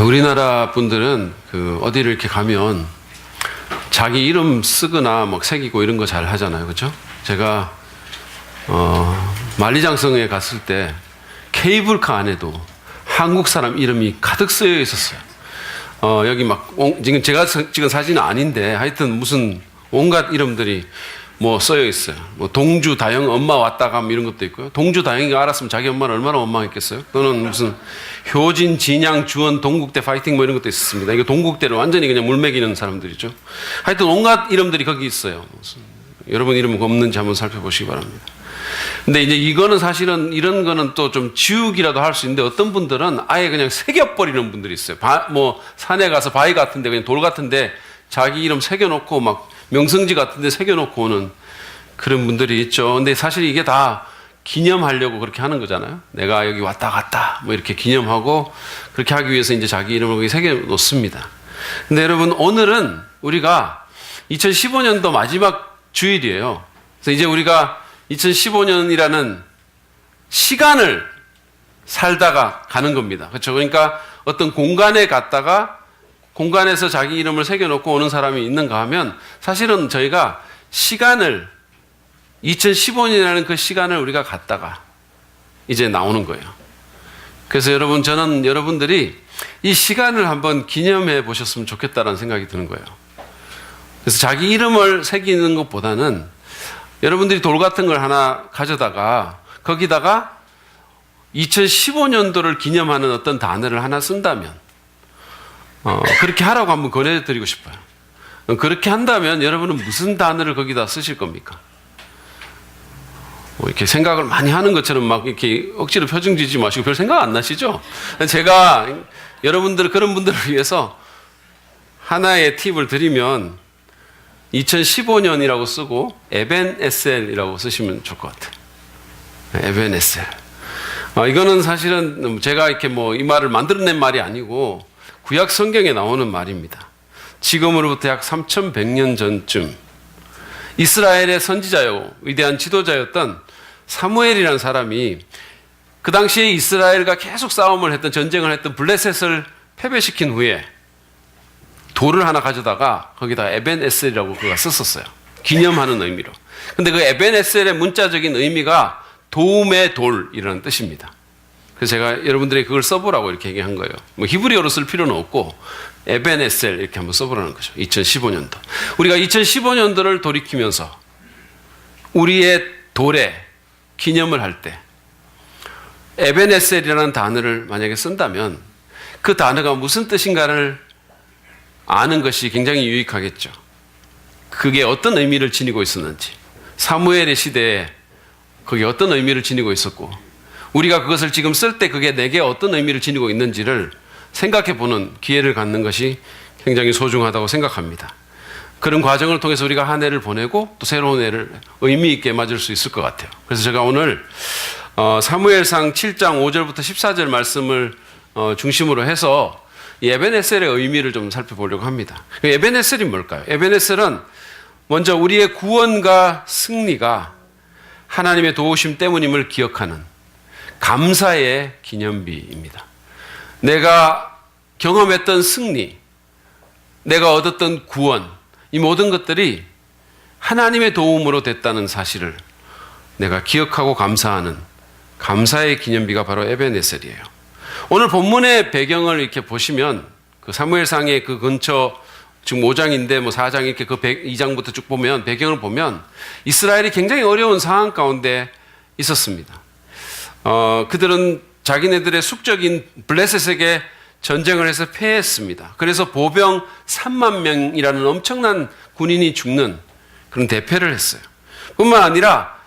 우리나라 분들은 어디를 이렇게 가면 자기 이름 쓰거나 막 새기고 이런 거 잘 하잖아요. 그렇죠? 제가 만리장성에 갔을 때 케이블카 안에도 한국 사람 이름이 가득 쓰여 있었어요. 여기 지금 제가 찍은 사진은 아닌데 하여튼 무슨 온갖 이름들이 써여 있어요. 동주, 다영, 엄마 왔다 감 이런 것도 있고요. 동주, 다영이가 알았으면 자기 엄마는 얼마나 원망했겠어요. 또는 무슨 효진, 진양, 주원, 동국대 파이팅 이런 것도 있었습니다. 이거 동국대를 완전히 그냥 물매기는 사람들이죠. 하여튼 온갖 이름들이 거기 있어요. 여러분 이름 없는지 한번 살펴보시기 바랍니다. 근데 이제 이거는 사실은 이런 거는 또 좀 지우기라도 할 수 있는데 어떤 분들은 아예 그냥 새겨버리는 분들이 있어요. 산에 가서 바위 같은데 그냥 돌 같은데 자기 이름 새겨놓고 막 명성지 같은데 새겨놓고 오는 그런 분들이 있죠. 근데 사실 이게 다 기념하려고 그렇게 하는 거잖아요. 내가 여기 왔다 갔다 이렇게 기념하고 그렇게 하기 위해서 이제 자기 이름을 거기 새겨놓습니다. 근데 여러분 오늘은 우리가 2015년도 마지막 주일이에요. 그래서 이제 우리가 2015년이라는 시간을 살다가 가는 겁니다. 그렇죠? 그러니까 어떤 공간에 갔다가 공간에서 자기 이름을 새겨놓고 오는 사람이 있는가 하면 사실은 저희가 시간을 2015년이라는 그 시간을 우리가 갔다가 이제 나오는 거예요. 그래서 여러분 저는 여러분들이 이 시간을 한번 기념해 보셨으면 좋겠다는 생각이 드는 거예요. 그래서 자기 이름을 새기는 것보다는 여러분들이 돌 같은 걸 하나 가져다가 거기다가 2015년도를 기념하는 어떤 단어를 하나 쓴다면 그렇게 하라고 한번 권해드리고 싶어요. 그렇게 한다면 여러분은 무슨 단어를 거기다 쓰실 겁니까? 이렇게 생각을 많이 하는 것처럼 막 이렇게 억지로 표정 지지 마시고 별 생각 안 나시죠? 제가 그런 분들을 위해서 하나의 팁을 드리면 2015년이라고 쓰고 에벤에셀이라고 쓰시면 좋을 것 같아요. 에벤에셀. 이거는 사실은 제가 이렇게 이 말을 만들어낸 말이 아니고 구약 성경에 나오는 말입니다. 지금으로부터 약 3100년 전쯤 이스라엘의 선지자요 위대한 지도자였던 사무엘이라는 사람이 그 당시에 이스라엘과 계속 싸움을 했던 전쟁을 했던 블레셋을 패배시킨 후에 돌을 하나 가져다가 거기다 에벤에셀이라고 그가 썼었어요. 기념하는 의미로. 근데 그 에벤에셀의 문자적인 의미가 도움의 돌이라는 뜻입니다. 그래서 제가 여러분들이 그걸 써보라고 이렇게 얘기한 거예요. 히브리어로 쓸 필요는 없고 에벤에셀 이렇게 한번 써보라는 거죠. 2015년도. 우리가 2015년도를 돌이키면서 우리의 돌에 기념을 할 때 에벤에셀이라는 단어를 만약에 쓴다면 그 단어가 무슨 뜻인가를 아는 것이 굉장히 유익하겠죠. 그게 어떤 의미를 지니고 있었는지, 사무엘의 시대에 그게 어떤 의미를 지니고 있었고 우리가 그것을 지금 쓸 때 그게 내게 어떤 의미를 지니고 있는지를 생각해 보는 기회를 갖는 것이 굉장히 소중하다고 생각합니다. 그런 과정을 통해서 우리가 한 해를 보내고 또 새로운 해를 의미 있게 맞을 수 있을 것 같아요. 그래서 제가 오늘 사무엘상 7장 5절부터 14절 말씀을 중심으로 해서 이 에벤에셀의 의미를 좀 살펴보려고 합니다. 에벤에셀이 뭘까요? 에벤에셀은 먼저 우리의 구원과 승리가 하나님의 도우심 때문임을 기억하는 감사의 기념비입니다. 내가 경험했던 승리, 내가 얻었던 구원, 이 모든 것들이 하나님의 도움으로 됐다는 사실을 내가 기억하고 감사하는 감사의 기념비가 바로 에벤에셀이에요. 오늘 본문의 배경을 이렇게 보시면 그 사무엘상의 그 근처 지금 5장인데 4장 이렇게 그 2장부터 쭉 보면 배경을 보면 이스라엘이 굉장히 어려운 상황 가운데 있었습니다. 그들은 자기네들의 숙적인 블레셋에게 전쟁을 해서 패했습니다. 그래서 보병 3만 명이라는 엄청난 군인이 죽는 그런 대패를 했어요. 뿐만 아니라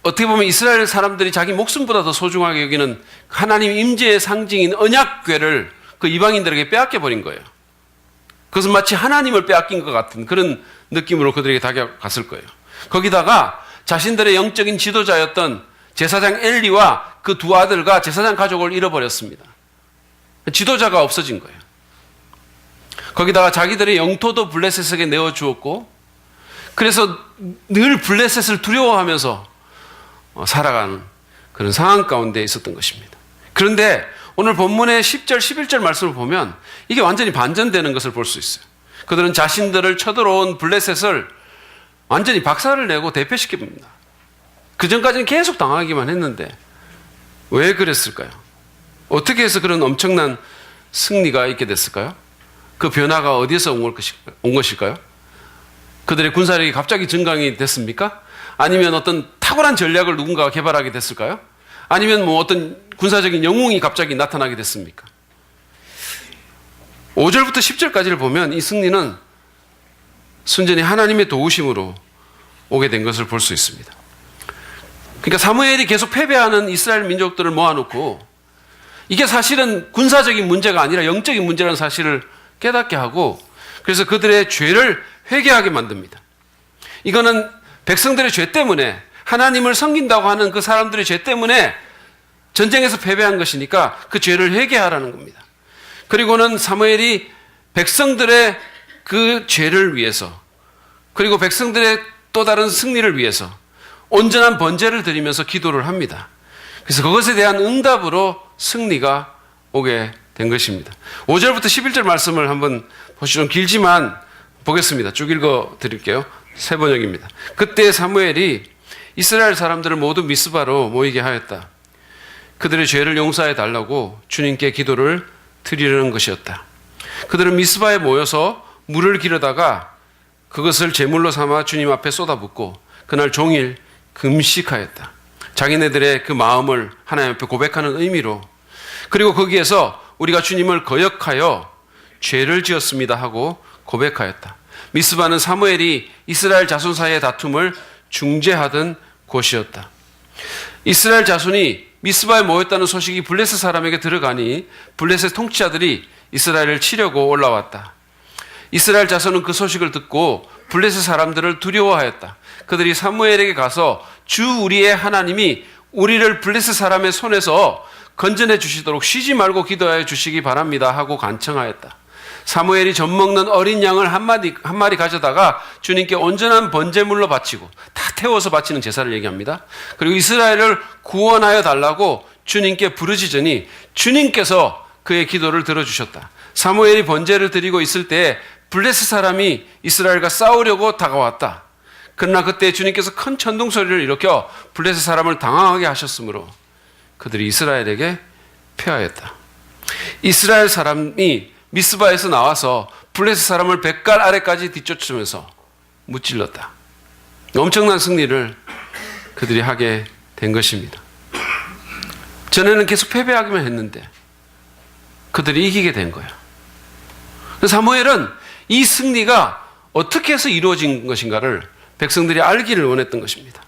어떻게 보면 이스라엘 사람들이 자기 목숨보다 더 소중하게 여기는 하나님 임재의 상징인 언약궤를 그 이방인들에게 빼앗겨 버린 거예요. 그것은 마치 하나님을 빼앗긴 것 같은 그런 느낌으로 그들에게 다가갔을 거예요. 거기다가 자신들의 영적인 지도자였던 제사장 엘리와 그 두 아들과 제사장 가족을 잃어버렸습니다. 지도자가 없어진 거예요. 거기다가 자기들의 영토도 블레셋에게 내어주었고 그래서 늘 블레셋을 두려워하면서 살아가는 그런 상황 가운데 있었던 것입니다. 그런데 오늘 본문의 10절, 11절 말씀을 보면 이게 완전히 반전되는 것을 볼 수 있어요. 그들은 자신들을 쳐들어온 블레셋을 완전히 박살을 내고 대패시킵니다. 그 전까지는 계속 당하기만 했는데 왜 그랬을까요? 어떻게 해서 그런 엄청난 승리가 있게 됐을까요? 그 변화가 어디에서 온 것일까요? 그들의 군사력이 갑자기 증강이 됐습니까? 아니면 어떤 탁월한 전략을 누군가가 개발하게 됐을까요? 아니면 뭐 어떤 군사적인 영웅이 갑자기 나타나게 됐습니까? 5절부터 10절까지를 보면 이 승리는 순전히 하나님의 도우심으로 오게 된 것을 볼 수 있습니다. 그러니까 사무엘이 계속 패배하는 이스라엘 민족들을 모아놓고 이게 사실은 군사적인 문제가 아니라 영적인 문제라는 사실을 깨닫게 하고 그래서 그들의 죄를 회개하게 만듭니다. 이거는 백성들의 죄 때문에 하나님을 섬긴다고 하는 그 사람들의 죄 때문에 전쟁에서 패배한 것이니까 그 죄를 회개하라는 겁니다. 그리고는 사무엘이 백성들의 그 죄를 위해서 그리고 백성들의 또 다른 승리를 위해서 온전한 번제를 드리면서 기도를 합니다. 그래서 그것에 대한 응답으로 승리가 오게 된 것입니다. 5절부터 11절 말씀을 한번 보시죠. 길지만 보겠습니다. 쭉 읽어 드릴게요. 세 번역입니다. 그때 사무엘이 이스라엘 사람들을 모두 미스바로 모이게 하였다. 그들의 죄를 용서해 달라고 주님께 기도를 드리려는 것이었다. 그들은 미스바에 모여서 물을 기르다가 그것을 제물로 삼아 주님 앞에 쏟아붓고 그날 종일 금식하였다. 자기네들의 그 마음을 하나님 앞에 고백하는 의미로 그리고 거기에서 우리가 주님을 거역하여 죄를 지었습니다 하고 고백하였다. 미스바는 사무엘이 이스라엘 자손 사이의 다툼을 중재하던 곳이었다. 이스라엘 자손이 미스바에 모였다는 소식이 블레셋 사람에게 들어가니 블레셋 통치자들이 이스라엘을 치려고 올라왔다. 이스라엘 자손은 그 소식을 듣고 블레셋 사람들을 두려워하였다. 그들이 사무엘에게 가서 주 우리의 하나님이 우리를 블레셋 사람의 손에서 건져내 주시도록 쉬지 말고 기도하여 주시기 바랍니다 하고 간청하였다. 사무엘이 젖먹는 어린 양을 한 마리 가져다가 주님께 온전한 번제물로 바치고 다 태워서 바치는 제사를 얘기합니다. 그리고 이스라엘을 구원하여 달라고 주님께 부르짖으니 주님께서 그의 기도를 들어주셨다. 사무엘이 번제를 드리고 있을 때 블레셋 사람이 이스라엘과 싸우려고 다가왔다. 그러나 그때 주님께서 큰 천둥 소리를 일으켜 블레셋 사람을 당황하게 하셨으므로 그들이 이스라엘에게 패하였다. 이스라엘 사람이 미스바에서 나와서 블레셋 사람을 뱃갈 아래까지 뒤쫓으면서 무찔렀다. 엄청난 승리를 그들이 하게 된 것입니다. 전에는 계속 패배하기만 했는데 그들이 이기게 된 거예요. 사무엘은 이 승리가 어떻게 해서 이루어진 것인가를 백성들이 알기를 원했던 것입니다.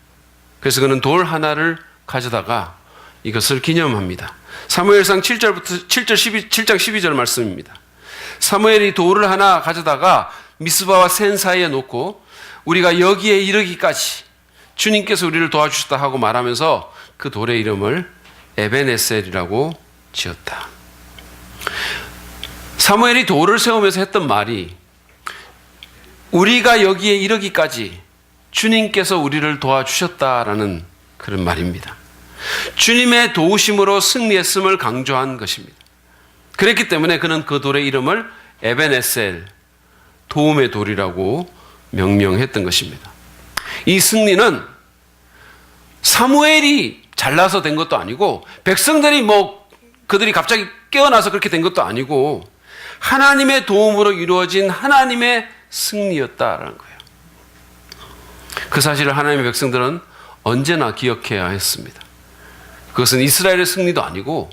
그래서 그는 돌 하나를 가져다가 이것을 기념합니다. 사무엘상 7장 12절 말씀입니다. 사무엘이 돌을 하나 가져다가 미스바와 센 사이에 놓고 우리가 여기에 이르기까지 주님께서 우리를 도와주셨다 하고 말하면서 그 돌의 이름을 에벤에셀이라고 지었다. 사무엘이 돌을 세우면서 했던 말이 우리가 여기에 이르기까지 주님께서 우리를 도와주셨다라는 그런 말입니다. 주님의 도우심으로 승리했음을 강조한 것입니다. 그랬기 때문에 그는 그 돌의 이름을 에벤에셀, 도움의 돌이라고 명명했던 것입니다. 이 승리는 사무엘이 잘나서 된 것도 아니고 백성들이 그들이 갑자기 깨어나서 그렇게 된 것도 아니고 하나님의 도움으로 이루어진 하나님의 승리였다라는 거예요. 그 사실을 하나님의 백성들은 언제나 기억해야 했습니다. 그것은 이스라엘의 승리도 아니고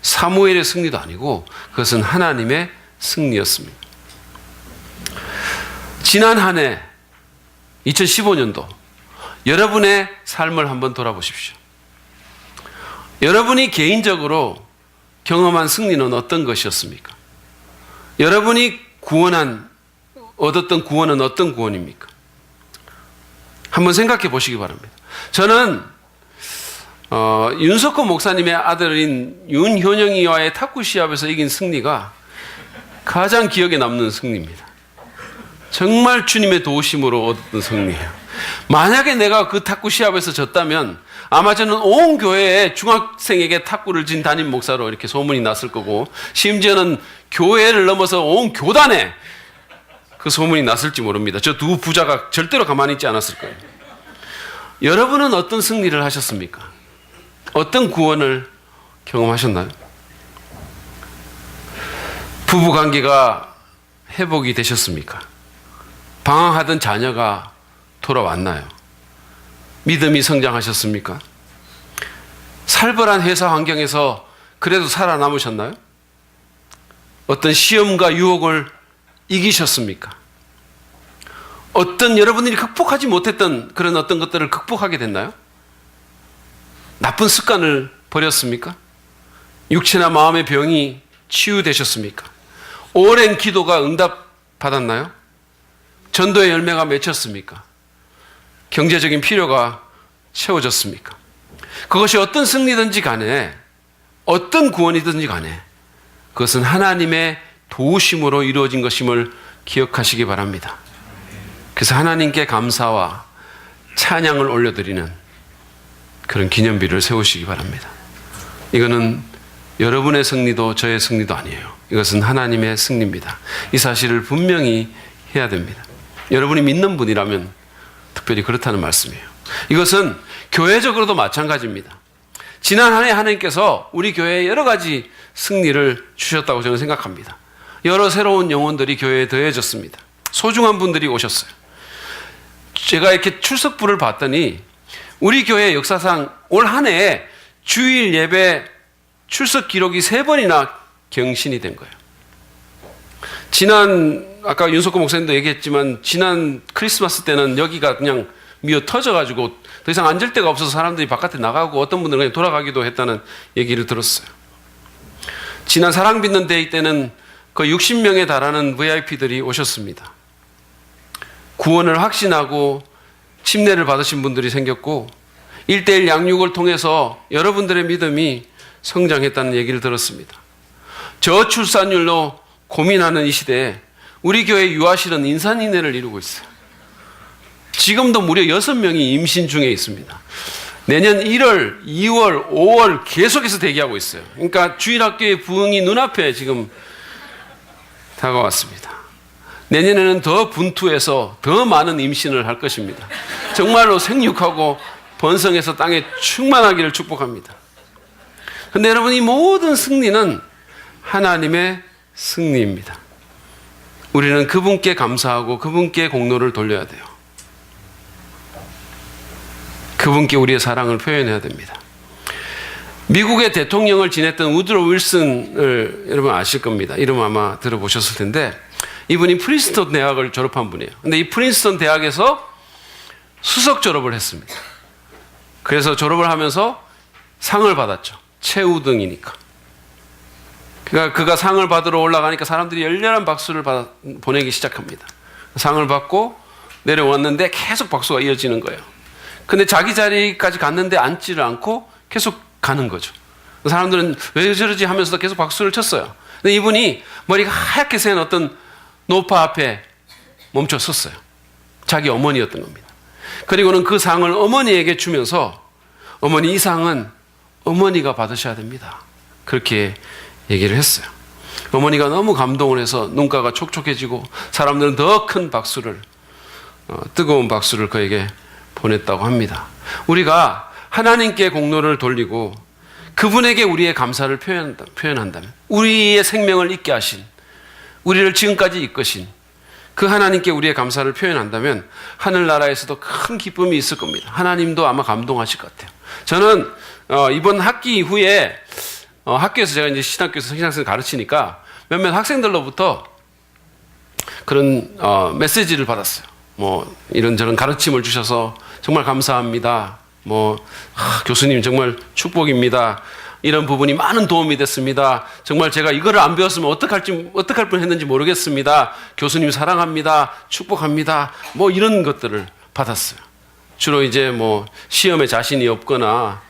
사무엘의 승리도 아니고 그것은 하나님의 승리였습니다. 지난 한 해 2015년도 여러분의 삶을 한번 돌아보십시오. 여러분이 개인적으로 경험한 승리는 어떤 것이었습니까? 여러분이 얻었던 구원은 어떤 구원입니까? 한번 생각해 보시기 바랍니다. 저는 윤석호 목사님의 아들인 윤효영이와의 탁구 시합에서 이긴 승리가 가장 기억에 남는 승리입니다. 정말 주님의 도우심으로 얻었던 승리예요. 만약에 내가 그 탁구 시합에서 졌다면 아마 저는 온 교회에 중학생에게 탁구를 진 담임 목사로 이렇게 소문이 났을 거고, 심지어는 교회를 넘어서 온 교단에 그 소문이 났을지 모릅니다. 저 두 부자가 절대로 가만히 있지 않았을 거예요. 여러분은 어떤 승리를 하셨습니까? 어떤 구원을 경험하셨나요? 부부 관계가 회복이 되셨습니까? 방황하던 자녀가 돌아왔나요? 믿음이 성장하셨습니까? 살벌한 회사 환경에서 그래도 살아남으셨나요? 어떤 시험과 유혹을 이기셨습니까? 어떤 여러분들이 극복하지 못했던 그런 어떤 것들을 극복하게 됐나요? 나쁜 습관을 버렸습니까? 육체나 마음의 병이 치유되셨습니까? 오랜 기도가 응답받았나요? 전도의 열매가 맺혔습니까? 경제적인 필요가 채워졌습니까? 그것이 어떤 승리든지 간에, 어떤 구원이든지 간에 그것은 하나님의 도우심으로 이루어진 것임을 기억하시기 바랍니다. 그래서 하나님께 감사와 찬양을 올려드리는 그런 기념비를 세우시기 바랍니다. 이거는 여러분의 승리도 저의 승리도 아니에요. 이것은 하나님의 승리입니다. 이 사실을 분명히 해야 됩니다. 여러분이 믿는 분이라면 특별히 그렇다는 말씀이에요. 이것은 교회적으로도 마찬가지입니다. 지난 한 해 하나님께서 우리 교회에 여러 가지 승리를 주셨다고 저는 생각합니다. 여러 새로운 영혼들이 교회에 더해졌습니다. 소중한 분들이 오셨어요. 제가 이렇게 출석부를 봤더니 우리 교회 역사상 올 한 해에 주일 예배 출석 기록이 3번이나 경신이 된 거예요. 아까 윤석호 목사님도 얘기했지만 지난 크리스마스 때는 여기가 그냥 미어 터져가지고 더 이상 앉을 데가 없어서 사람들이 바깥에 나가고 어떤 분들은 그냥 돌아가기도 했다는 얘기를 들었어요. 지난 사랑빚는 데이 때는 거의 60명에 달하는 VIP들이 오셨습니다. 구원을 확신하고 침례를 받으신 분들이 생겼고 1:1 양육을 통해서 여러분들의 믿음이 성장했다는 얘기를 들었습니다. 저출산율로 고민하는 이 시대에 우리 교회 유아실은 인산인해를 이루고 있어요. 지금도 무려 6명이 임신 중에 있습니다. 내년 1월, 2월, 5월 계속해서 대기하고 있어요. 그러니까 주일학교의 부흥이 눈앞에 지금 다가왔습니다. 내년에는 더 분투해서 더 많은 임신을 할 것입니다. 정말로 생육하고 번성해서 땅에 충만하기를 축복합니다. 그런데 여러분, 이 모든 승리는 하나님의 승리입니다. 우리는 그분께 감사하고 그분께 공로를 돌려야 돼요. 그분께 우리의 사랑을 표현해야 됩니다. 미국의 대통령을 지냈던 우드로 윌슨을 여러분 아실 겁니다. 이름 아마 들어보셨을 텐데 이분이 프린스턴 대학을 졸업한 분이에요. 근데 이 프린스턴 대학에서 수석 졸업을 했습니다. 그래서 졸업을 하면서 상을 받았죠. 최우등이니까. 그러니까 그가 상을 받으러 올라가니까 사람들이 열렬한 박수를 보내기 시작합니다. 상을 받고 내려왔는데 계속 박수가 이어지는 거예요. 근데 자기 자리까지 갔는데 앉지를 않고 계속 가는 거죠. 사람들은 왜 저러지 하면서도 계속 박수를 쳤어요. 근데 이분이 머리가 하얗게 센 어떤 노파 앞에 멈춰 섰어요. 자기 어머니였던 겁니다. 그리고는 그 상을 어머니에게 주면서 어머니, 이 상은 어머니가 받으셔야 됩니다. 그렇게 얘기를 했어요. 어머니가 너무 감동을 해서 눈가가 촉촉해지고 사람들은 더 큰 박수를, 뜨거운 박수를 그에게 보냈다고 합니다. 우리가 하나님께 공로를 돌리고 그분에게 우리의 감사를 표현한다면, 우리의 생명을 있게 하신, 우리를 지금까지 이끄신 그 하나님께 우리의 감사를 표현한다면 하늘나라에서도 큰 기쁨이 있을 겁니다. 하나님도 아마 감동하실 것 같아요. 저는 이번 학기 이후에 학교에서 제가 이제 신학교에서 성신학생을 가르치니까 몇몇 학생들로부터 그런 메시지를 받았어요. 뭐 이런저런 가르침을 주셔서 정말 감사합니다. 교수님 정말 축복입니다. 이런 부분이 많은 도움이 됐습니다. 정말 제가 이거를 안 배웠으면 어떡할 뻔했는지 모르겠습니다. 교수님 사랑합니다. 축복합니다. 이런 것들을 받았어요. 주로 이제 시험에 자신이 없거나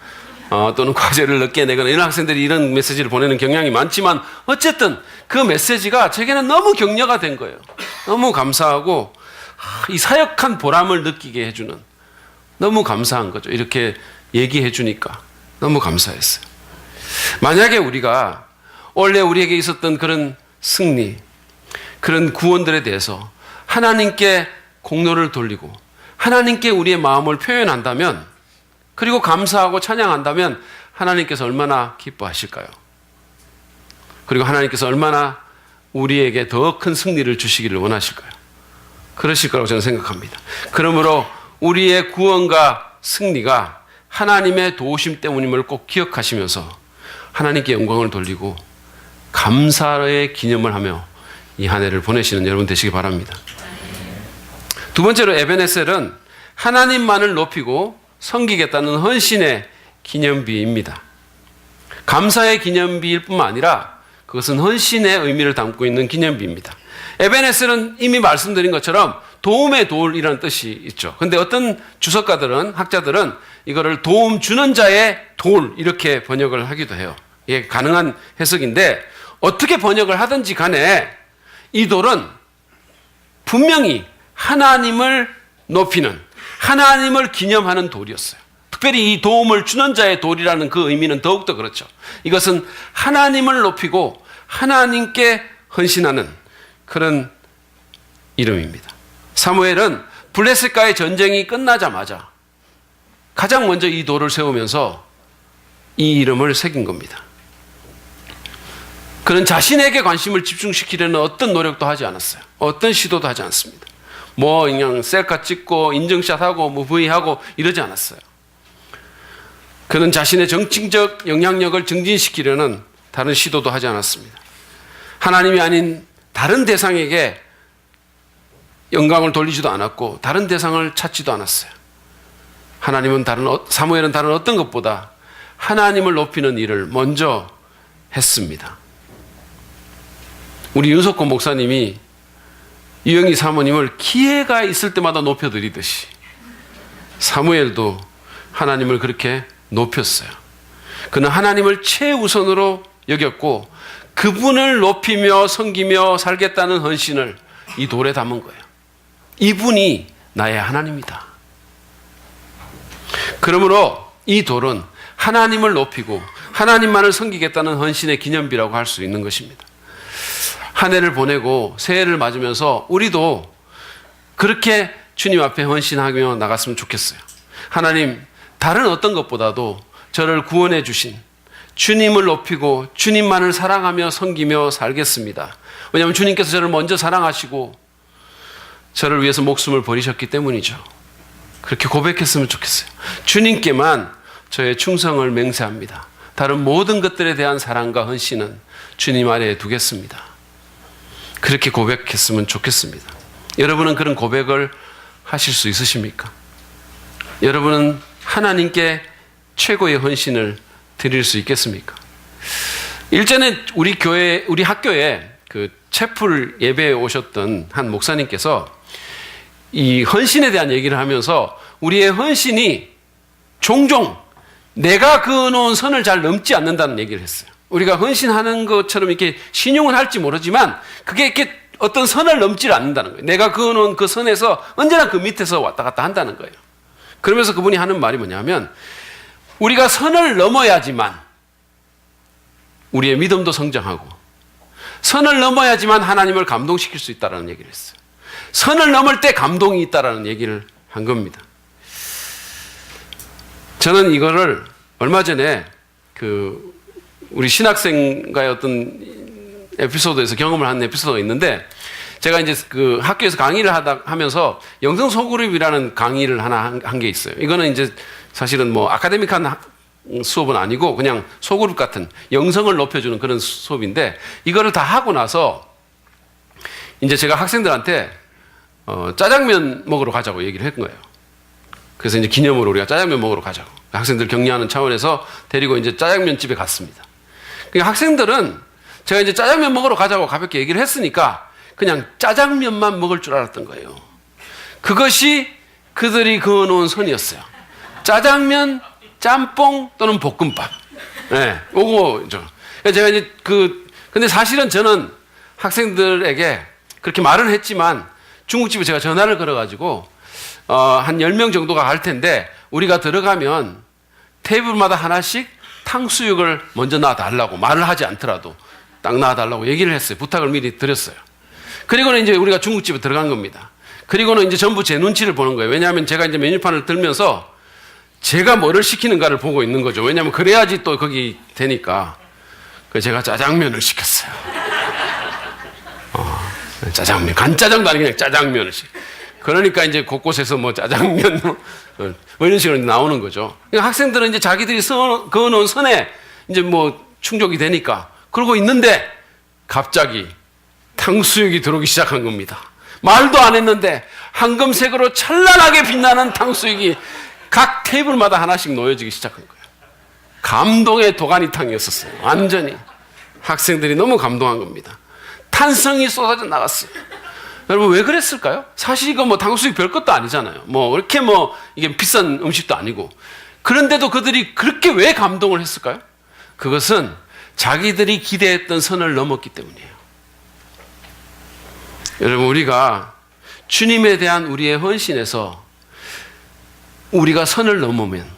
또는 과제를 늦게 내거나 이런 학생들이 이런 메시지를 보내는 경향이 많지만 어쨌든 그 메시지가 제게는 너무 격려가 된 거예요. 너무 감사하고 이 사역한 보람을 느끼게 해주는 너무 감사한 거죠. 이렇게 얘기해 주니까 너무 감사했어요. 만약에 우리가 원래 우리에게 있었던 그런 승리, 그런 구원들에 대해서 하나님께 공로를 돌리고 하나님께 우리의 마음을 표현한다면, 그리고 감사하고 찬양한다면 하나님께서 얼마나 기뻐하실까요? 그리고 하나님께서 얼마나 우리에게 더 큰 승리를 주시기를 원하실까요? 그러실 거라고 저는 생각합니다. 그러므로 우리의 구원과 승리가 하나님의 도우심 때문임을 꼭 기억하시면서 하나님께 영광을 돌리고 감사의 기념을 하며 이 한 해를 보내시는 여러분 되시기 바랍니다. 두 번째로 에베네셀은 하나님만을 높이고 섬기겠다는 헌신의 기념비입니다. 감사의 기념비일 뿐만 아니라 그것은 헌신의 의미를 담고 있는 기념비입니다. 에베네셀은 이미 말씀드린 것처럼 도움의 돌이라는 뜻이 있죠. 근데 어떤 주석가들은, 학자들은 이거를 도움 주는 자의 돌 이렇게 번역을 하기도 해요. 이게 가능한 해석인데 어떻게 번역을 하든지 간에 이 돌은 분명히 하나님을 높이는, 하나님을 기념하는 돌이었어요. 특별히 이 도움을 주는 자의 돌이라는 그 의미는 더욱더 그렇죠. 이것은 하나님을 높이고 하나님께 헌신하는 그런 이름입니다. 사무엘은 블레셋과의 전쟁이 끝나자마자 가장 먼저 이 돌을 세우면서 이 이름을 새긴 겁니다. 그는 자신에게 관심을 집중시키려는 어떤 노력도 하지 않았어요. 어떤 시도도 하지 않습니다. 뭐 그냥 셀카 찍고 인증샷하고 뭐 V하고 이러지 않았어요. 그는 자신의 정치적 영향력을 증진시키려는 다른 시도도 하지 않았습니다. 하나님이 아닌 다른 대상에게 영광을 돌리지도 않았고 다른 대상을 찾지도 않았어요. 사무엘은 다른 어떤 것보다 하나님을 높이는 일을 먼저 했습니다. 우리 윤석권 목사님이 유영희 사모님을 기회가 있을 때마다 높여드리듯이 사무엘도 하나님을 그렇게 높였어요. 그는 하나님을 최우선으로 여겼고 그분을 높이며 섬기며 살겠다는 헌신을 이 돌에 담은 거예요. 이분이 나의 하나님이다. 그러므로 이 돌은 하나님을 높이고 하나님만을 섬기겠다는 헌신의 기념비라고 할 수 있는 것입니다. 한 해를 보내고 새해를 맞으면서 우리도 그렇게 주님 앞에 헌신하며 나갔으면 좋겠어요. 하나님, 다른 어떤 것보다도 저를 구원해 주신 주님을 높이고 주님만을 사랑하며 섬기며 살겠습니다. 왜냐하면 주님께서 저를 먼저 사랑하시고 저를 위해서 목숨을 버리셨기 때문이죠. 그렇게 고백했으면 좋겠어요. 주님께만 저의 충성을 맹세합니다. 다른 모든 것들에 대한 사랑과 헌신은 주님 아래에 두겠습니다. 그렇게 고백했으면 좋겠습니다. 여러분은 그런 고백을 하실 수 있으십니까? 여러분은 하나님께 최고의 헌신을 드릴 수 있겠습니까? 일전에 우리 학교에 그 채플 예배에 오셨던 한 목사님께서 이 헌신에 대한 얘기를 하면서 우리의 헌신이 종종 내가 그어놓은 선을 잘 넘지 않는다는 얘기를 했어요. 우리가 헌신하는 것처럼 이렇게 신용은 할지 모르지만 그게 이렇게 어떤 선을 넘지 않는다는 거예요. 내가 그어놓은 그 선에서 언제나 그 밑에서 왔다 갔다 한다는 거예요. 그러면서 그분이 하는 말이 뭐냐면 우리가 선을 넘어야지만 우리의 믿음도 성장하고 선을 넘어야지만 하나님을 감동시킬 수 있다는 얘기를 했어요. 선을 넘을 때 감동이 있다는 얘기를 한 겁니다. 저는 이거를 얼마 전에 우리 신학생과의 어떤 에피소드에서 경험을 한 에피소드가 있는데 제가 이제 그 학교에서 강의를 하면서 영성 소그룹이라는 강의를 하나 한 게 있어요. 이거는 이제 사실은 뭐 아카데믹한 수업은 아니고 그냥 소그룹 같은 영성을 높여주는 그런 수업인데 이거를 다 하고 나서 이제 제가 학생들한테 짜장면 먹으러 가자고 얘기를 했던 거예요. 그래서 이제 기념으로 우리가 짜장면 먹으러 가자고 학생들 격려하는 차원에서 데리고 이제 짜장면 집에 갔습니다. 그러니까 학생들은 제가 이제 짜장면 먹으러 가자고 가볍게 얘기를 했으니까 그냥 짜장면만 먹을 줄 알았던 거예요. 그것이 그들이 그어놓은 선이었어요. 짜장면, 짬뽕 또는 볶음밥. 네, 오고죠. 제가 이제 근데 사실은 저는 학생들에게 그렇게 말은 했지만 중국집에 제가 전화를 걸어가지고 한 10명 정도가 갈 텐데 우리가 들어가면 테이블마다 하나씩 탕수육을 먼저 놔달라고 말을 하지 않더라도 딱 놔달라고 얘기를 했어요. 부탁을 미리 드렸어요. 그리고는 이제 우리가 중국집에 들어간 겁니다. 그리고는 이제 전부 제 눈치를 보는 거예요. 왜냐하면 제가 이제 메뉴판을 들면서 제가 뭐를 시키는가를 보고 있는 거죠. 왜냐하면 그래야지 또 거기 되니까. 그래서 제가 짜장면을 시켰어요. 짜장면, 간짜장도 아니고 그냥 짜장면을 그러니까 이제 곳곳에서 뭐 짜장면, 뭐 이런 식으로 나오는 거죠. 그러니까 학생들은 이제 자기들이 그어놓은 선에 이제 뭐 충족이 되니까 그러고 있는데 갑자기 탕수육이 들어오기 시작한 겁니다. 말도 안 했는데 황금색으로 찬란하게 빛나는 탕수육이 각 테이블마다 하나씩 놓여지기 시작한 거예요. 감동의 도가니탕이었었어요. 완전히. 학생들이 너무 감동한 겁니다. 탄성이 쏟아져 나갔어요. 여러분 왜 그랬을까요? 사실 이거 뭐 탕수육 별것도 아니잖아요. 뭐 이렇게 뭐 이게 비싼 음식도 아니고. 그런데도 그들이 그렇게 왜 감동을 했을까요? 그것은 자기들이 기대했던 선을 넘었기 때문이에요. 여러분 우리가 주님에 대한 우리의 헌신에서 우리가 선을 넘으면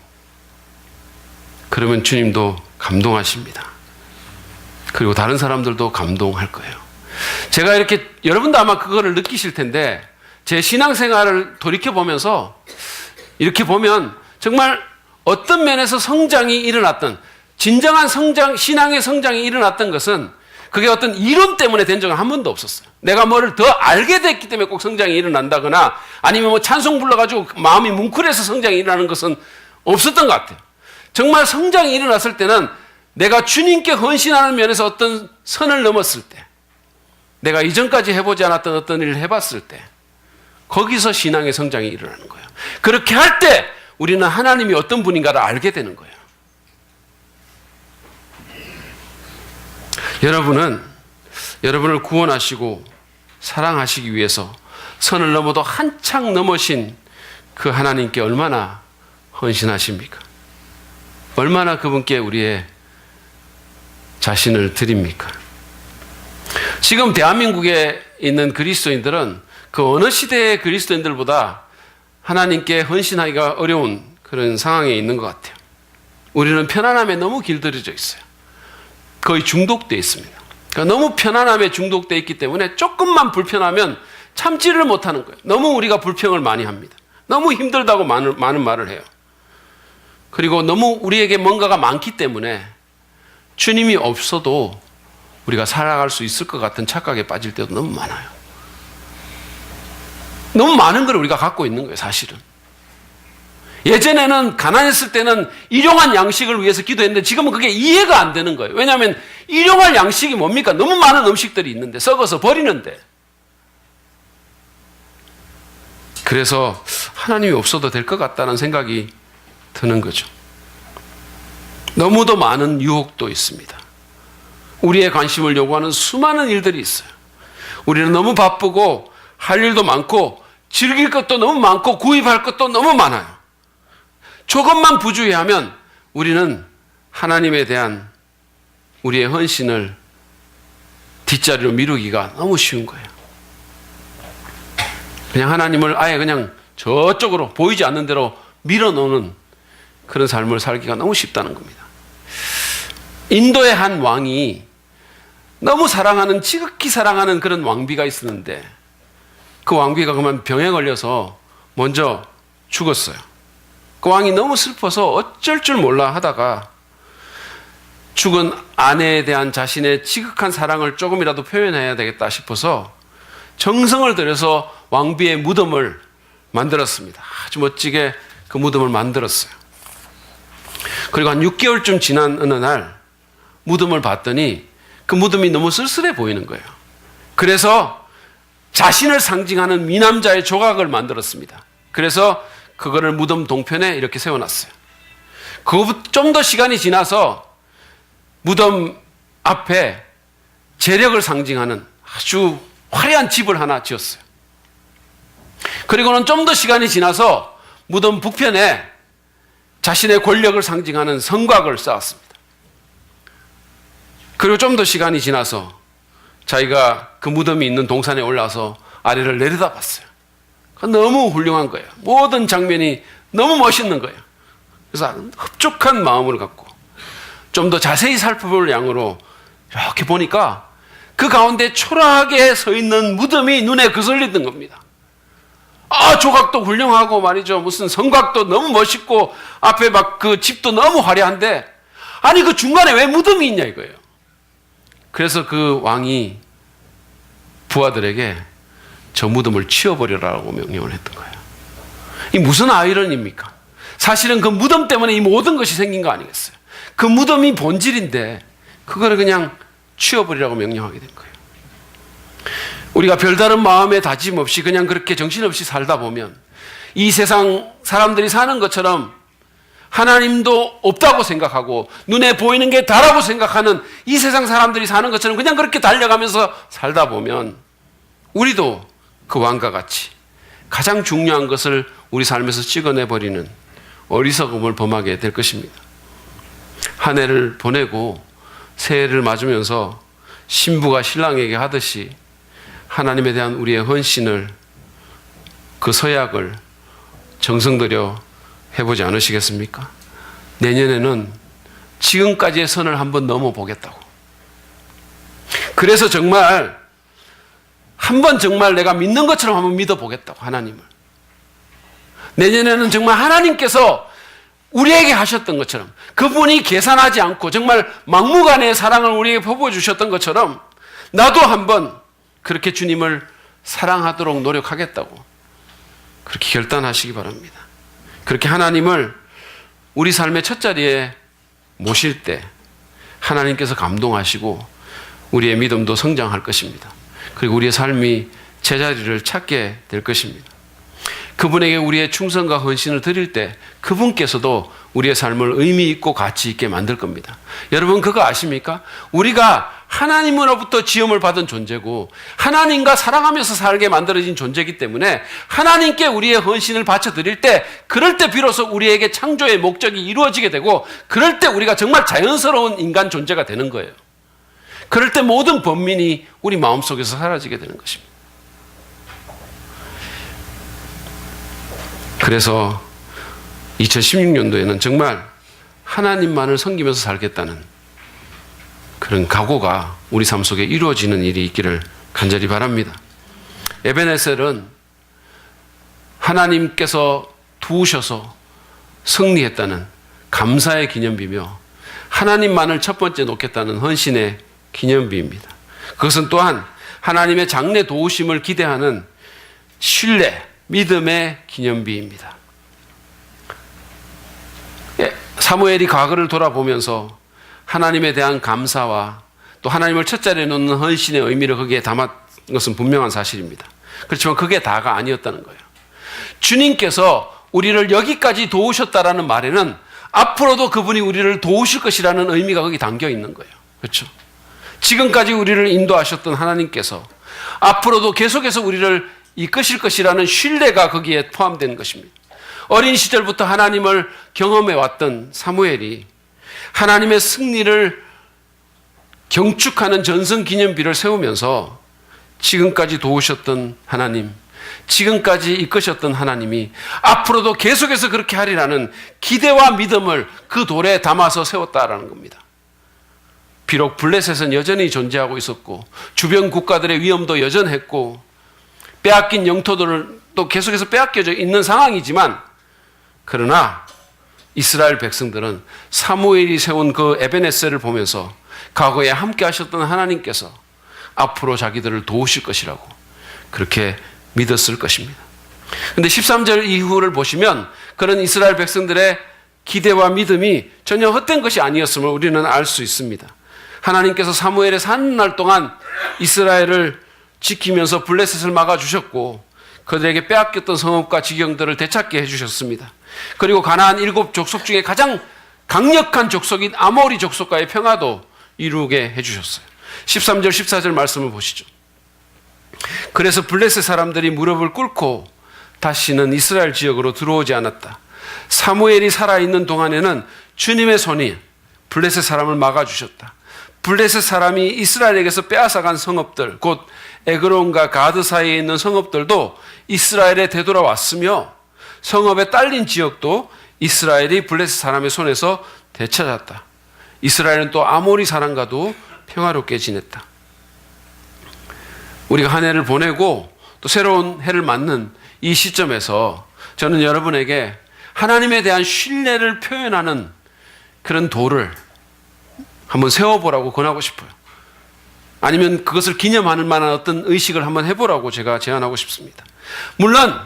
그러면 주님도 감동하십니다. 그리고 다른 사람들도 감동할 거예요. 제가 이렇게 여러분도 아마 그거를 느끼실 텐데 제 신앙생활을 돌이켜보면서 이렇게 보면 정말 어떤 면에서 성장이 일어났던 진정한 성장, 신앙의 성장이 일어났던 것은 그게 어떤 이론 때문에 된 적은 한 번도 없었어요. 내가 뭐를 더 알게 됐기 때문에 꼭 성장이 일어난다거나 아니면 뭐 찬송 불러가지고 마음이 뭉클해서 성장이 일어나는 것은 없었던 것 같아요. 정말 성장이 일어났을 때는 내가 주님께 헌신하는 면에서 어떤 선을 넘었을 때 내가 이전까지 해보지 않았던 어떤 일을 해봤을 때 거기서 신앙의 성장이 일어나는 거예요. 그렇게 할 때 우리는 하나님이 어떤 분인가를 알게 되는 거예요. 여러분은 여러분을 구원하시고 사랑하시기 위해서 선을 넘어도 한창 넘으신 그 하나님께 얼마나 헌신하십니까? 얼마나 그분께 우리의 자신을 드립니까? 지금 대한민국에 있는 그리스도인들은 그 어느 시대의 그리스도인들보다 하나님께 헌신하기가 어려운 그런 상황에 있는 것 같아요. 우리는 편안함에 너무 길들여져 있어요. 거의 중독되어 있습니다. 그러니까 너무 편안함에 중독되어 있기 때문에 조금만 불편하면 참지를 못하는 거예요. 너무 우리가 불평을 많이 합니다. 너무 힘들다고 많은 말을 해요. 그리고 너무 우리에게 뭔가가 많기 때문에 주님이 없어도 우리가 살아갈 수 있을 것 같은 착각에 빠질 때도 너무 많아요. 너무 많은 걸 우리가 갖고 있는 거예요, 사실은. 예전에는 가난했을 때는 일용할 양식을 위해서 기도했는데 지금은 그게 이해가 안 되는 거예요. 왜냐하면 일용할 양식이 뭡니까? 너무 많은 음식들이 있는데 썩어서 버리는데. 그래서 하나님이 없어도 될 것 같다는 생각이 드는 거죠. 너무도 많은 유혹도 있습니다. 우리의 관심을 요구하는 수많은 일들이 있어요. 우리는 너무 바쁘고 할 일도 많고 즐길 것도 너무 많고 구입할 것도 너무 많아요. 조금만 부주의하면 우리는 하나님에 대한 우리의 헌신을 뒷자리로 미루기가 너무 쉬운 거예요. 그냥 하나님을 아예 그냥 저쪽으로 보이지 않는 대로 밀어놓는 그런 삶을 살기가 너무 쉽다는 겁니다. 인도의 한 왕이 너무 사랑하는, 지극히 사랑하는 그런 왕비가 있었는데 그 왕비가 그만 병에 걸려서 먼저 죽었어요. 그 왕이 너무 슬퍼서 어쩔 줄 몰라 하다가 죽은 아내에 대한 자신의 지극한 사랑을 조금이라도 표현해야 되겠다 싶어서 정성을 들여서 왕비의 무덤을 만들었습니다. 아주 멋지게 그 무덤을 만들었어요. 그리고 한 6개월쯤 지난 어느 날 무덤을 봤더니 그 무덤이 너무 쓸쓸해 보이는 거예요. 그래서 자신을 상징하는 미남자의 조각을 만들었습니다. 그래서 그거를 무덤 동편에 이렇게 세워놨어요. 좀 더 시간이 지나서 무덤 앞에 재력을 상징하는 아주 화려한 집을 하나 지었어요. 그리고는 좀 더 시간이 지나서 무덤 북편에 자신의 권력을 상징하는 성곽을 쌓았습니다. 그리고 좀 더 시간이 지나서 자기가 그 무덤이 있는 동산에 올라서 아래를 내려다봤어요. 너무 훌륭한 거예요. 모든 장면이 너무 멋있는 거예요. 그래서 흡족한 마음을 갖고 좀 더 자세히 살펴볼 양으로 이렇게 보니까 그 가운데 초라하게 서 있는 무덤이 눈에 거슬리던 겁니다. 조각도 훌륭하고 말이죠. 무슨 성곽도 너무 멋있고 앞에 막 그 집도 너무 화려한데 아니 그 중간에 왜 무덤이 있냐 이거예요. 그래서 그 왕이 부하들에게 저 무덤을 치워버리라고 명령을 했던 거예요. 이 무슨 아이러니입니까? 사실은 그 무덤 때문에 이 모든 것이 생긴 거 아니겠어요? 그 무덤이 본질인데 그거를 그냥 치워버리라고 명령하게 된 거예요. 우리가 별다른 마음의 다짐 없이 그냥 그렇게 정신없이 살다 보면 이 세상 사람들이 사는 것처럼 하나님도 없다고 생각하고 눈에 보이는 게 다라고 생각하는 이 세상 사람들이 사는 것처럼 그냥 그렇게 달려가면서 살다 보면 우리도 그 왕과 같이 가장 중요한 것을 우리 삶에서 찍어내버리는 어리석음을 범하게 될 것입니다. 한 해를 보내고 새해를 맞으면서 신부가 신랑에게 하듯이 하나님에 대한 우리의 헌신을, 그 서약을 정성 들여 해보지 않으시겠습니까? 내년에는 지금까지의 선을 한번 넘어보겠다고. 그래서 정말 한번 정말 내가 믿는 것처럼 한번 믿어보겠다고, 하나님을. 내년에는 정말 하나님께서 우리에게 하셨던 것처럼, 그분이 계산하지 않고 정말 막무가내의 사랑을 우리에게 퍼부어주셨던 것처럼 나도 한번 그렇게 주님을 사랑하도록 노력하겠다고 그렇게 결단하시기 바랍니다. 그렇게 하나님을 우리 삶의 첫 자리에 모실 때 하나님께서 감동하시고 우리의 믿음도 성장할 것입니다. 그리고 우리의 삶이 제자리를 찾게 될 것입니다. 그분에게 우리의 충성과 헌신을 드릴 때 그분께서도 우리의 삶을 의미 있고 가치 있게 만들 겁니다. 여러분 그거 아십니까? 우리가 하나님으로부터 지음을 받은 존재고 하나님과 사랑하면서 살게 만들어진 존재이기 때문에 하나님께 우리의 헌신을 바쳐드릴 때, 그럴 때 비로소 우리에게 창조의 목적이 이루어지게 되고, 그럴 때 우리가 정말 자연스러운 인간 존재가 되는 거예요. 그럴 때 모든 번민이 우리 마음속에서 사라지게 되는 것입니다. 그래서 2016년도에는 정말 하나님만을 섬기면서 살겠다는 그런 각오가 우리 삶 속에 이루어지는 일이 있기를 간절히 바랍니다. 에베네셀은 하나님께서 도우셔서 승리했다는 감사의 기념비며 하나님만을 첫 번째 놓겠다는 헌신의 기념비입니다. 그것은 또한 하나님의 장래 도우심을 기대하는 신뢰, 믿음의 기념비입니다. 사무엘이 과거를 돌아보면서 하나님에 대한 감사와 또 하나님을 첫 자리에 놓는 헌신의 의미를 거기에 담았던 것은 분명한 사실입니다. 그렇지만 그게 다가 아니었다는 거예요. 주님께서 우리를 여기까지 도우셨다라는 말에는 앞으로도 그분이 우리를 도우실 것이라는 의미가 거기 담겨 있는 거예요. 그렇죠? 지금까지 우리를 인도하셨던 하나님께서 앞으로도 계속해서 우리를 이끄실 것이라는 신뢰가 거기에 포함된 것입니다. 어린 시절부터 하나님을 경험해 왔던 사무엘이 하나님의 승리를 경축하는 전승기념비를 세우면서 지금까지 도우셨던 하나님, 지금까지 이끄셨던 하나님이 앞으로도 계속해서 그렇게 하리라는 기대와 믿음을 그 돌에 담아서 세웠다라는 겁니다. 비록 블레셋은 여전히 존재하고 있었고 주변 국가들의 위험도 여전했고 빼앗긴 영토들을 또 계속해서 빼앗겨져 있는 상황이지만, 그러나 이스라엘 백성들은 사무엘이 세운 그 에베네셀을 보면서 과거에 함께 하셨던 하나님께서 앞으로 자기들을 도우실 것이라고 그렇게 믿었을 것입니다. 그런데 13절 이후를 보시면 그런 이스라엘 백성들의 기대와 믿음이 전혀 헛된 것이 아니었음을 우리는 알 수 있습니다. 하나님께서 사무엘의 3날 동안 이스라엘을 지키면서 블레셋을 막아주셨고 그들에게 빼앗겼던 성읍과 지경들을 되찾게 해주셨습니다. 그리고 가나안 7족속 중에 가장 강력한 족속인 아모리 족속과의 평화도 이루게 해주셨어요. 13절 14절 말씀을 보시죠. 그래서 블레셋 사람들이 무릎을 꿇고 다시는 이스라엘 지역으로 들어오지 않았다. 사무엘이 살아있는 동안에는 주님의 손이 블레셋 사람을 막아주셨다. 블레셋 사람이 이스라엘에게서 빼앗아간 성읍들, 곧 에그론과 가드 사이에 있는 성읍들도 이스라엘에 되돌아왔으며 성읍에 딸린 지역도 이스라엘이 블레셋 사람의 손에서 되찾았다. 이스라엘은 또 아모리 사람과도 평화롭게 지냈다. 우리가 한 해를 보내고 또 새로운 해를 맞는 이 시점에서 저는 여러분에게 하나님에 대한 신뢰를 표현하는 그런 도를 한번 세워보라고 권하고 싶어요. 아니면 그것을 기념할 만한 어떤 의식을 한번 해보라고 제가 제안하고 싶습니다. 물론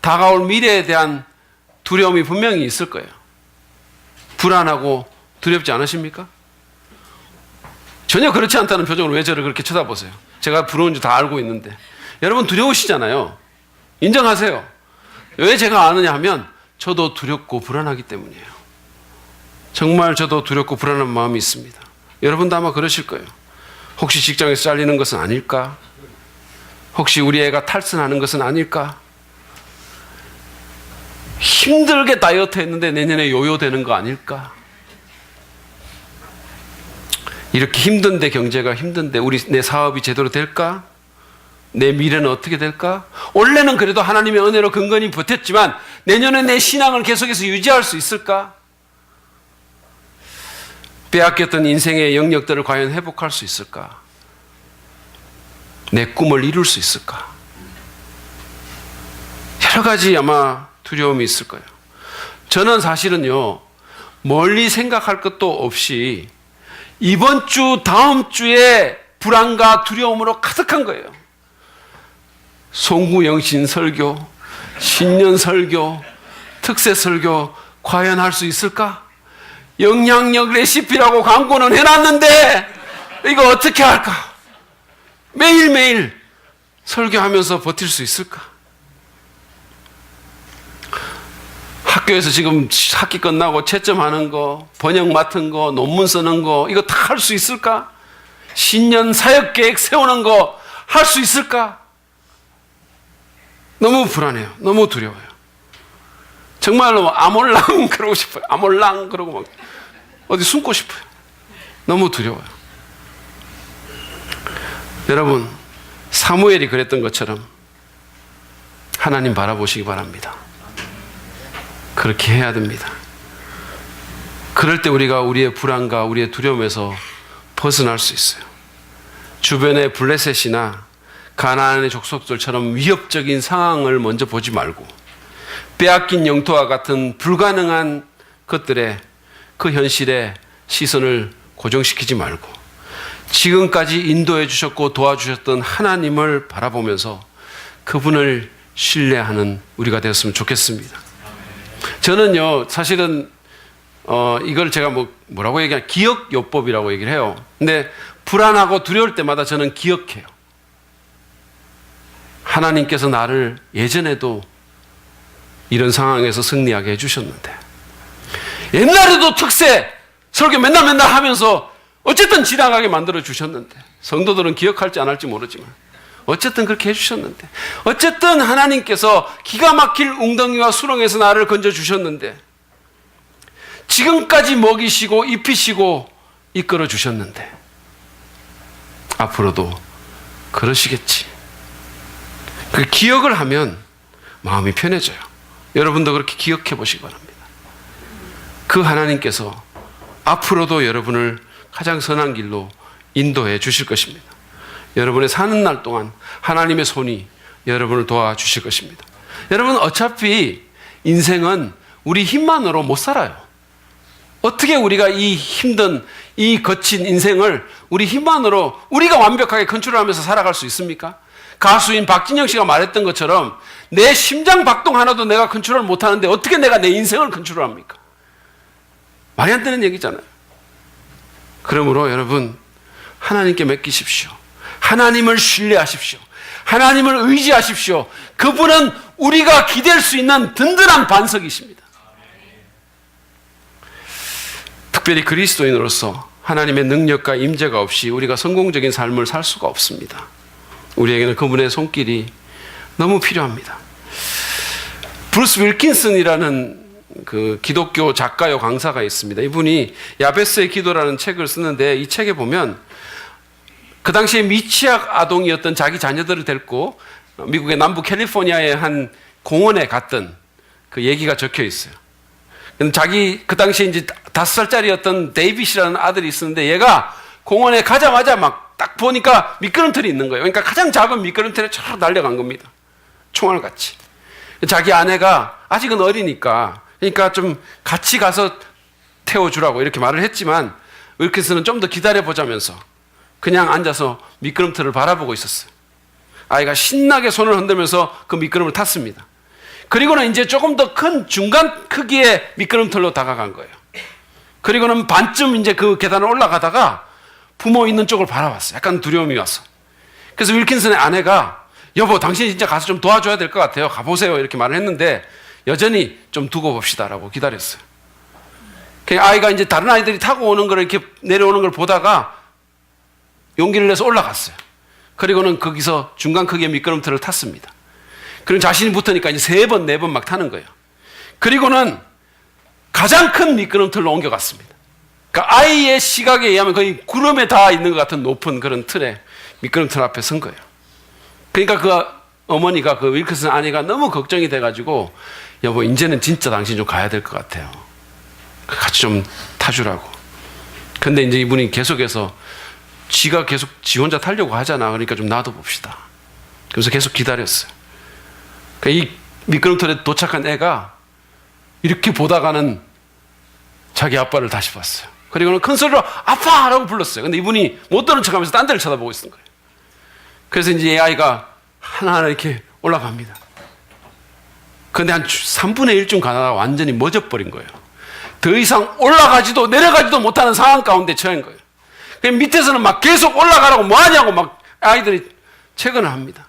다가올 미래에 대한 두려움이 분명히 있을 거예요. 불안하고 두렵지 않으십니까? 전혀 그렇지 않다는 표정으로 왜 저를 그렇게 쳐다보세요? 제가 부러운 줄 다 알고 있는데. 여러분 두려우시잖아요. 인정하세요. 왜 제가 아느냐 하면 저도 두렵고 불안하기 때문이에요. 정말 저도 두렵고 불안한 마음이 있습니다. 여러분도 아마 그러실 거예요. 혹시 직장에서 잘리는 것은 아닐까? 혹시 우리 애가 탈선하는 것은 아닐까? 힘들게 다이어트 했는데 내년에 요요되는 거 아닐까? 이렇게 힘든데, 경제가 힘든데 내 사업이 제대로 될까? 내 미래는 어떻게 될까? 올해는 그래도 하나님의 은혜로 근근히 버텼지만 내년에 내 신앙을 계속해서 유지할 수 있을까? 빼앗겼던 인생의 영역들을 과연 회복할 수 있을까? 내 꿈을 이룰 수 있을까? 여러 가지 아마 두려움이 있을 거예요. 저는 사실은요, 멀리 생각할 것도 없이 이번 주, 다음 주에 불안과 두려움으로 가득한 거예요. 송구영신 설교, 신년 설교, 특세 설교 과연 할 수 있을까? 영향력 레시피라고 광고는 해놨는데 이거 어떻게 할까? 매일매일 설교하면서 버틸 수 있을까? 학교에서 지금 학기 끝나고 채점하는 거, 번역 맡은 거, 논문 쓰는 거 이거 다 할 수 있을까? 신년 사역계획 세우는 거 할 수 있을까? 너무 불안해요. 너무 두려워요. 정말로 아몰랑 그러고 싶어요. 아몰랑 그러고 막 어디 숨고 싶어요. 너무 두려워요. 여러분, 사무엘이 그랬던 것처럼 하나님 바라보시기 바랍니다. 그렇게 해야 됩니다. 그럴 때 우리가 우리의 불안과 우리의 두려움에서 벗어날 수 있어요. 주변의 블레셋이나 가나안의 족속들처럼 위협적인 상황을 먼저 보지 말고 빼앗긴 영토와 같은 불가능한 것들에 그 현실에 시선을 고정시키지 말고 지금까지 인도해 주셨고 도와주셨던 하나님을 바라보면서 그분을 신뢰하는 우리가 되었으면 좋겠습니다. 저는요, 사실은 이걸 제가 뭐라고 얘기하냐, 기억요법이라고 얘기를 해요. 근데 불안하고 두려울 때마다 저는 기억해요. 하나님께서 나를 예전에도 이런 상황에서 승리하게 해주셨는데, 옛날에도 특세 설교 맨날 하면서 어쨌든 지나가게 만들어 주셨는데, 성도들은 기억할지 안 할지 모르지만 어쨌든 그렇게 해주셨는데, 어쨌든 하나님께서 기가 막힐 웅덩이와 수렁에서 나를 건져 주셨는데, 지금까지 먹이시고 입히시고 이끌어 주셨는데 앞으로도 그러시겠지. 그 기억을 하면 마음이 편해져요. 여러분도 그렇게 기억해 보시기 바랍니다. 그 하나님께서 앞으로도 여러분을 가장 선한 길로 인도해 주실 것입니다. 여러분의 사는 날 동안 하나님의 손이 여러분을 도와주실 것입니다. 여러분, 어차피 인생은 우리 힘만으로 못 살아요. 어떻게 우리가 이 힘든, 이 거친 인생을 우리 힘만으로 우리가 완벽하게 컨트롤하면서 살아갈 수 있습니까? 가수인 박진영 씨가 말했던 것처럼 내 심장 박동 하나도 내가 컨트롤 못하는데 어떻게 내가 내 인생을 컨트롤합니까? 말이 안 되는 얘기잖아요. 그러므로 여러분, 하나님께 맡기십시오. 하나님을 신뢰하십시오. 하나님을 의지하십시오. 그분은 우리가 기댈 수 있는 든든한 반석이십니다. 특별히 그리스도인으로서 하나님의 능력과 임재가 없이 우리가 성공적인 삶을 살 수가 없습니다. 우리에게는 그분의 손길이 너무 필요합니다. 브루스 윌킨슨이라는 그 기독교 작가요 강사가 있습니다. 이분이 야베스의 기도라는 책을 쓰는데, 이 책에 보면 그 당시에 미취학 아동이었던 자기 자녀들을 데리고 미국의 남부 캘리포니아의 한 공원에 갔던 그 얘기가 적혀 있어요. 자기 그 당시에 이제 5살짜리였던 데이빗이라는 아들이 있었는데 얘가 공원에 가자마자 막 딱 보니까 미끄럼틀이 있는 거예요. 그러니까 가장 작은 미끄럼틀에 쫙 날려간 겁니다. 총알같이. 자기 아내가 아직은 어리니까 그러니까 좀 같이 가서 태워주라고 이렇게 말을 했지만 윌킨슨은 좀 더 기다려보자면서 그냥 앉아서 미끄럼틀을 바라보고 있었어요. 아이가 신나게 손을 흔들면서 그 미끄럼을 탔습니다. 그리고는 이제 조금 더 큰 중간 크기의 미끄럼틀로 다가간 거예요. 그리고는 반쯤 이제 그 계단을 올라가다가 부모 있는 쪽을 바라봤어요. 약간 두려움이 왔어. 그래서 윌킨슨의 아내가 여보, 당신이 진짜 가서 좀 도와줘야 될 것 같아요. 가보세요. 이렇게 말을 했는데 여전히 좀 두고 봅시다라고 기다렸어요. 아이가 이제 다른 아이들이 타고 오는 걸 이렇게 내려오는 걸 보다가 용기를 내서 올라갔어요. 그리고는 거기서 중간 크기의 미끄럼틀을 탔습니다. 그리고 자신이 붙으니까 이제 3번, 4번 막 타는 거예요. 그리고는 가장 큰 미끄럼틀로 옮겨갔습니다. 그러니까 아이의 시각에 의하면 거의 구름에 닿아 있는 것 같은 높은 그런 틀에 미끄럼틀 앞에 선 거예요. 그러니까 그 어머니가 그 윌킨슨 아내가 너무 걱정이 돼가지고 여보, 이제는 진짜 당신 좀 가야 될 것 같아요. 같이 좀 타주라고. 근데 이제 이분이 계속해서 지가 계속 지 혼자 타려고 하잖아. 그러니까 좀 놔둬봅시다. 그래서 계속 기다렸어요. 그러니까 이 미끄럼틀에 도착한 애가 이렇게 보다가는 자기 아빠를 다시 봤어요. 그리고는 큰 소리로 아빠! 라고 불렀어요. 근데 이분이 못 들은 척 하면서 딴 데를 쳐다보고 있는 거예요. 그래서 이제 이 아이가 하나하나 이렇게 올라갑니다. 근데 한 3분의 1쯤 가다가 완전히 멎어버린 거예요. 더 이상 올라가지도 내려가지도 못하는 상황 가운데 처한 거예요. 밑에서는 막 계속 올라가라고 뭐하냐고 막 아이들이 채근을 합니다.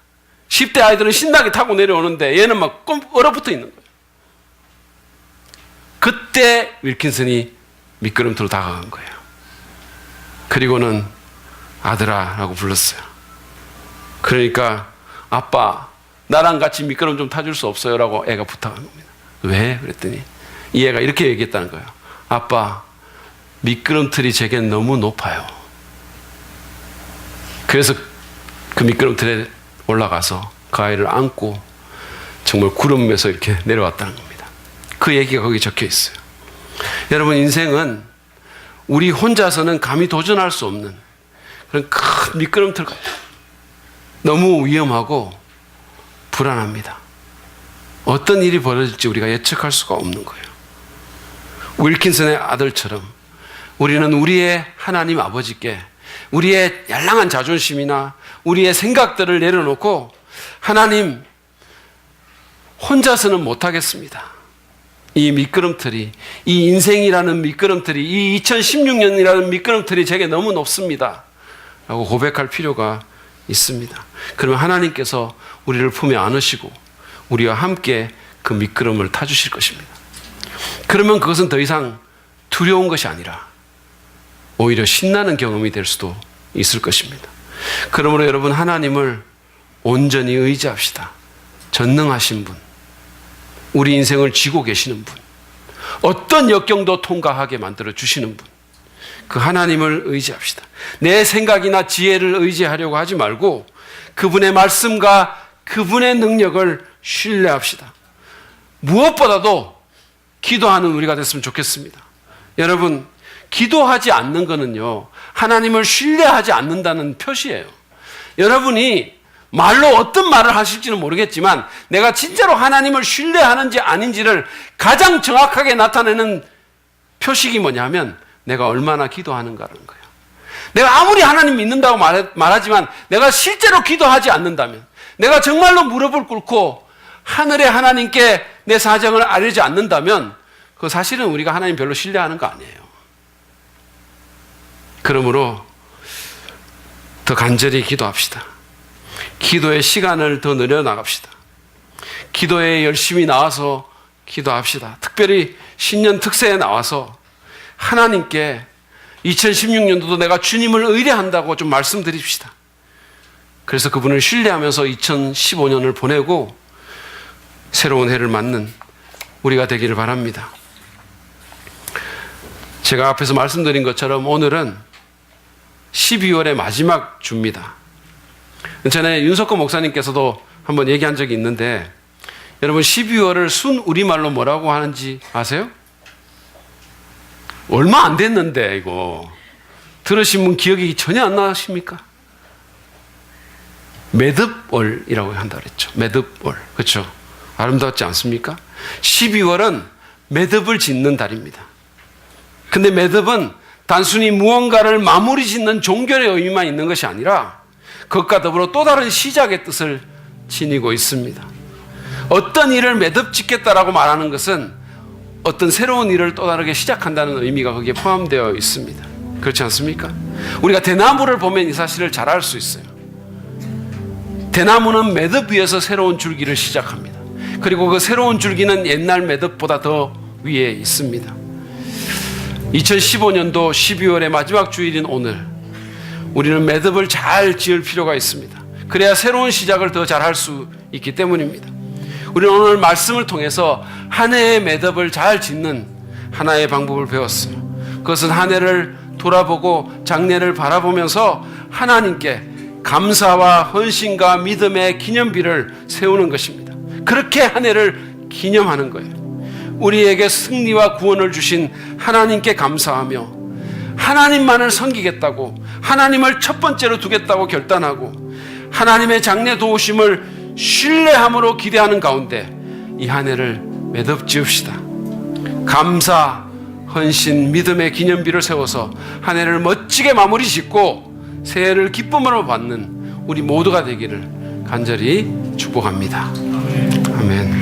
10대 아이들은 신나게 타고 내려오는데 얘는 막 얼어붙어 있는 거예요. 그때 윌킨슨이 미끄럼틀로 다가간 거예요. 그리고는 아들아 라고 불렀어요. 그러니까 아빠, 나랑 같이 미끄럼 좀 타줄 수 없어요? 라고 애가 부탁한 겁니다. 왜? 그랬더니 이 애가 이렇게 얘기했다는 거예요. 아빠, 미끄럼틀이 제겐 너무 높아요. 그래서 그 미끄럼틀에 올라가서 그 아이를 안고 정말 구름에서 이렇게 내려왔다는 겁니다. 그 얘기가 거기 적혀 있어요. 여러분, 인생은 우리 혼자서는 감히 도전할 수 없는 그런 큰 미끄럼틀 같아요. 너무 위험하고 불안합니다. 어떤 일이 벌어질지 우리가 예측할 수가 없는 거예요. 윌킨슨의 아들처럼 우리는 우리의 하나님 아버지께 우리의 양랑한 자존심이나 우리의 생각들을 내려놓고 하나님, 혼자서는 못하겠습니다. 이 미끄럼틀이, 이 인생이라는 미끄럼틀이, 이 2016년이라는 미끄럼틀이 제게 너무 높습니다. 라고 고백할 필요가 있습니다. 그러면 하나님께서 우리를 품에 안으시고 우리와 함께 그 미끄럼을 타주실 것입니다. 그러면 그것은 더 이상 두려운 것이 아니라 오히려 신나는 경험이 될 수도 있을 것입니다. 그러므로 여러분, 하나님을 온전히 의지합시다. 전능하신 분, 우리 인생을 쥐고 계시는 분, 어떤 역경도 통과하게 만들어 주시는 분, 그 하나님을 의지합시다. 내 생각이나 지혜를 의지하려고 하지 말고 그분의 말씀과 그분의 능력을 신뢰합시다. 무엇보다도 기도하는 우리가 됐으면 좋겠습니다. 여러분, 기도하지 않는 것은요, 하나님을 신뢰하지 않는다는 표시예요. 여러분이 말로 어떤 말을 하실지는 모르겠지만 내가 진짜로 하나님을 신뢰하는지 아닌지를 가장 정확하게 나타내는 표식이 뭐냐면 내가 얼마나 기도하는가라는 거예요. 내가 아무리 하나님 믿는다고 말하지만 내가 실제로 기도하지 않는다면, 내가 정말로 무릎을 꿇고 하늘의 하나님께 내 사정을 알리지 않는다면 그 사실은 우리가 하나님 별로 신뢰하는 거 아니에요. 그러므로 더 간절히 기도합시다. 기도의 시간을 더 늘려나갑시다. 기도에 열심히 나와서 기도합시다. 특별히 신년 특세에 나와서 하나님께 2016년도도 내가 주님을 의뢰한다고 좀 말씀드립시다. 그래서 그분을 신뢰하면서 2015년을 보내고 새로운 해를 맞는 우리가 되기를 바랍니다. 제가 앞에서 말씀드린 것처럼 오늘은 12월의 마지막 주입니다. 전에 윤석호 목사님께서도 한번 얘기한 적이 있는데, 여러분 12월을 순 우리말로 뭐라고 하는지 아세요? 얼마 안 됐는데 이거 들으신 분 기억이 전혀 안 나십니까? 매듭월이라고 한다 그랬죠. 매듭월. 그렇죠? 아름답지 않습니까? 12월은 매듭을 짓는 달입니다. 근데 매듭은 단순히 무언가를 마무리 짓는 종결의 의미만 있는 것이 아니라 그것과 더불어 또 다른 시작의 뜻을 지니고 있습니다. 어떤 일을 매듭 짓겠다라고 말하는 것은 어떤 새로운 일을 또 다르게 시작한다는 의미가 거기에 포함되어 있습니다. 그렇지 않습니까? 우리가 대나무를 보면 이 사실을 잘 알 수 있어요. 대나무는 매듭 위에서 새로운 줄기를 시작합니다. 그리고 그 새로운 줄기는 옛날 매듭보다 더 위에 있습니다. 2015년도 12월의 마지막 주일인 오늘, 우리는 매듭을 잘 지을 필요가 있습니다. 그래야 새로운 시작을 더 잘 할 수 있기 때문입니다. 우리는 오늘 말씀을 통해서 한 해의 매듭을 잘 짓는 하나의 방법을 배웠어요. 그것은 한 해를 돌아보고 장래를 바라보면서 하나님께 감사와 헌신과 믿음의 기념비를 세우는 것입니다. 그렇게 한 해를 기념하는 거예요. 우리에게 승리와 구원을 주신 하나님께 감사하며 하나님만을 섬기겠다고, 하나님을 첫 번째로 두겠다고 결단하고 하나님의 장래 도우심을 신뢰함으로 기대하는 가운데 이 한 해를 매듭 지읍시다. 감사, 헌신, 믿음의 기념비를 세워서 한 해를 멋지게 마무리 짓고 새해를 기쁨으로 받는 우리 모두가 되기를 간절히 축복합니다. 아멘.